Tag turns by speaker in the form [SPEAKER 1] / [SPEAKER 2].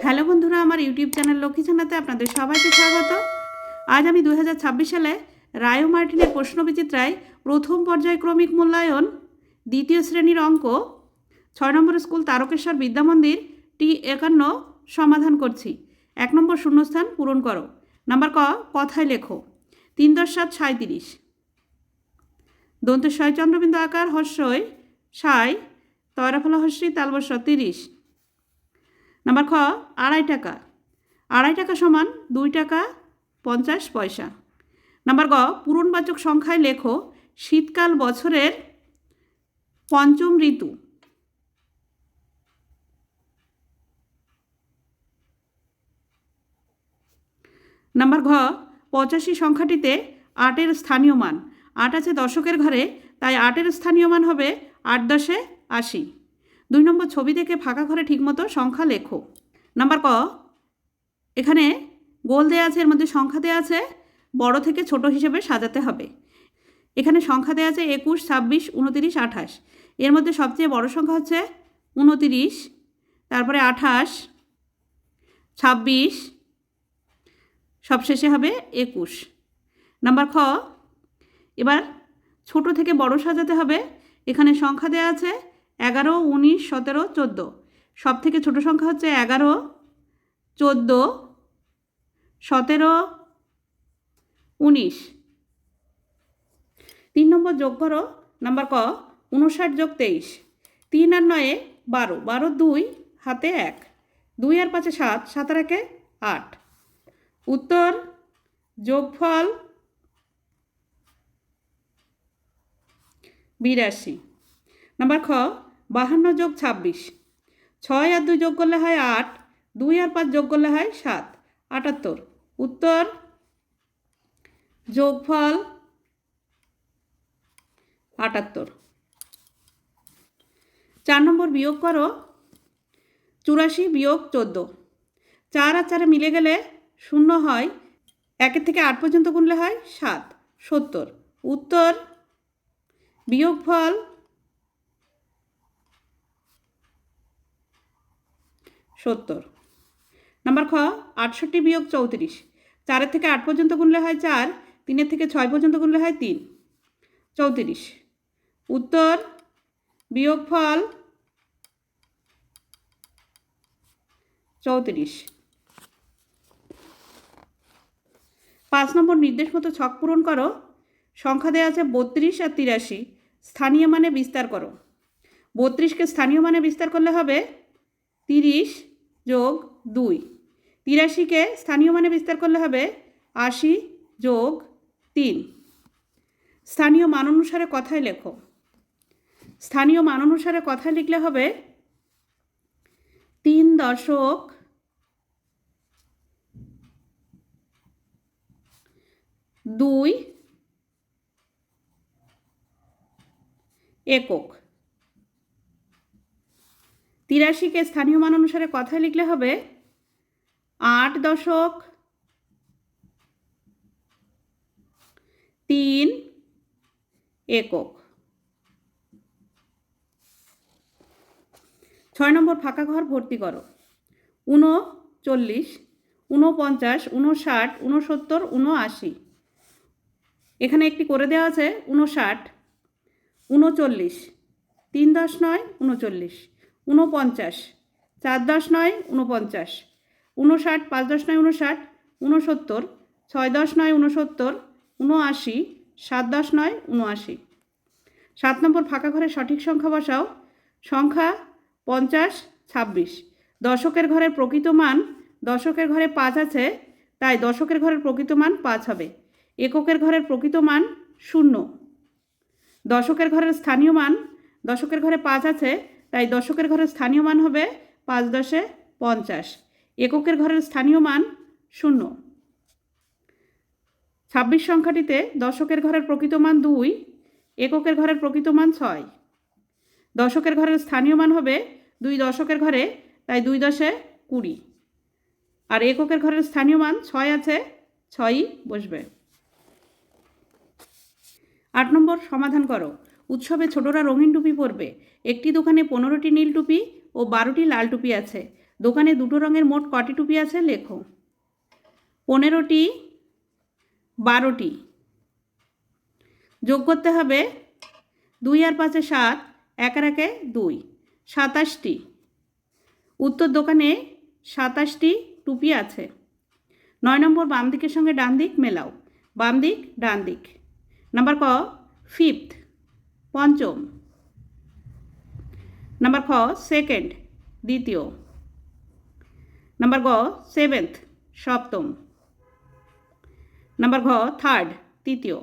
[SPEAKER 1] Hello বন্ধুরা, আমার YouTube channel Lakshmi ছানাতে আপনাদের সবাইকে স্বাগত। আজ আমি 2026 সালে রায় মার্টিনের প্রশ্নবিচিত্রায় প্রথম পর্যায়ক্রমিক মূল্যায়ন দ্বিতীয় শ্রেণীর অঙ্ক 6 নম্বর স্কুল তারকেশ্বর বিদ্যামন্দির T51 সমাধান করছি। 1 নম্বর শূন্যস্থান পূরণ করো। নাম্বার ক, কথায় লেখো। 3 × 7 = 37। দন্তের শয় চন্দ্রবিন্দু আকার হস্যই সাই তয়রাফলা হস্যি তালবস্য 30। নাম্বার খ, 2.5 টাকা। 2.5 টাকা সমান 2 টাকা 50 পয়সা। নাম্বার গ, পূরণবাচক সংখ্যায় লেখো শীতকাল বছরের পঞ্চম ঋতু। নাম্বার ঘ, 85 সংখ্যাটিতে 8-এর স্থানীয় মান। 8 আছে দশকের ঘরে, তাই 8-এর স্থানীয় মান হবে 8 × 10 = 80। 2 নম্বর ছবি দেখে ফাঁকা ঘরে ঠিকমতো সংখ্যা লেখো। নাম্বার ক, এখানে গোল দেওয়া আছে, এর মধ্যে সংখ্যা দেওয়া আছে, বড় থেকে ছোট হিসেবে সাজাতে হবে। এখানে সংখ্যা দেওয়া আছে 21, 26, 29, 28। এর মধ্যে সবচেয়ে বড় সংখ্যা হচ্ছে 29, তারপরে 28, 26, সবশেষে হবে 21। নাম্বার খ, এবার ছোট থেকে বড় সাজাতে হবে। এখানে সংখ্যা দেওয়া আছে 11, 19, 17, 14। সব থেকে ছোট সংখ্যা হচ্ছে 11, 14, 17, 19। 3 নম্বর যোগ করো। নাম্বার ক, 59 + 23। 3 আর 9 12, 12 2 হাতে 1, 2 আর 5 7, 7 আর 1 8। উত্তর যোগফল 82। নাম্বার খ, 52 + 26। 6 আর 2 যোগ করলে হয় 8, 2 আর 5 যোগ করলে হয় 7, 78। উত্তর যোগফল 78। 4 নম্বর বিয়োগ করো। 84 - 14। 4 আর 4 মিলে গেলে 0 হয়। 1 থেকে 8 পর্যন্ত গুনলে হয় 7, 70। উত্তর বিয়োগফল 70। নাম্বার খ, 68 - 34। 4 থেকে 8 পর্যন্ত গুনলে হয় 4, 3 থেকে 6 পর্যন্ত গুনলে হয় 3, 34। উত্তর বিয়োগফল 34। 5 নম্বর নির্দেশ মতো ছক পূরণ করো। সংখ্যা দেওয়া আছে 32 আর 83। স্থানীয় মানে বিস্তার করো। 32কে স্থানীয় মানে বিস্তার করলে হবে 30 + 2। 83কে স্থানীয় মানে বিস্তার করলে হবে 80 + 3। স্থানীয় মান অনুসারে কথায় লেখো। স্থানীয় মান অনুসারে কথায় লিখলে হবে 3.2 একক। 83কে স্থানীয় মান অনুসারে কথায় লিখলে হবে 8.3 একক। 6 নম্বর ফাঁকা ঘর ভর্তি করো। 39, 49, 59, 69, 79। এখানে একটি করে দেওয়া আছে 59, 39, 3 × 10 = 39, 49, 4 × 10 = 49, 59, 5 × 10 = 59, 69, 6 × 10 = 69, 79, 7 × 10 = 79। 7 নম্বর ফাঁকা ঘরে সঠিক সংখ্যা বসাও। সংখ্যা 50, 26। দশকের ঘরের প্রকৃত মান, দশকের ঘরে 5 আছে, তাই দশকের ঘরের প্রকৃত মান 5 হবে। এককের ঘরের প্রকৃত মান 0। দশকের ঘরের স্থানীয় মান, দশকের ঘরে 5 আছে, তাই দশকের ঘরের স্থানীয় মান হবে 5 × 10 = 50। এককের ঘরের স্থানীয় মান 0। 26 সংখ্যাটিতে দশকের ঘরের প্রকৃত মান 2, এককের ঘরের প্রকৃত মান 6। দশকের ঘরের স্থানীয় মান হবে 2 দশকের ঘরে, তাই 2 × 10 = 20। আর এককের ঘরের স্থানীয় মান 6 আছে, 6ই বসবে। 8 নম্বর সমাধান করো। উৎসবে ছোটরা রঙিন টুপি পরবে। একটি দোকানে 15টি নীল টুপি ও 12টি লাল টুপি আছে। দোকানে দুটো রঙের মোট কটি টুপি আছে লেখো। 15টি, 12টি। যোগ করতে হবে 2 আর 5 7, 1 আর 1 2, 27টি। উত্তর, দোকানে 27টি টুপি আছে। 9 নম্বর, বাম দিকের সঙ্গে ডান দিক মেলাও। বাম দিক, ডান দিক। নাম্বার ক, 5th পঞ্চম। নাম্বার খ, 2nd দ্বিতীয়। নাম্বার গ, 7th সপ্তম। নাম্বার ঘ, 3rd তৃতীয়।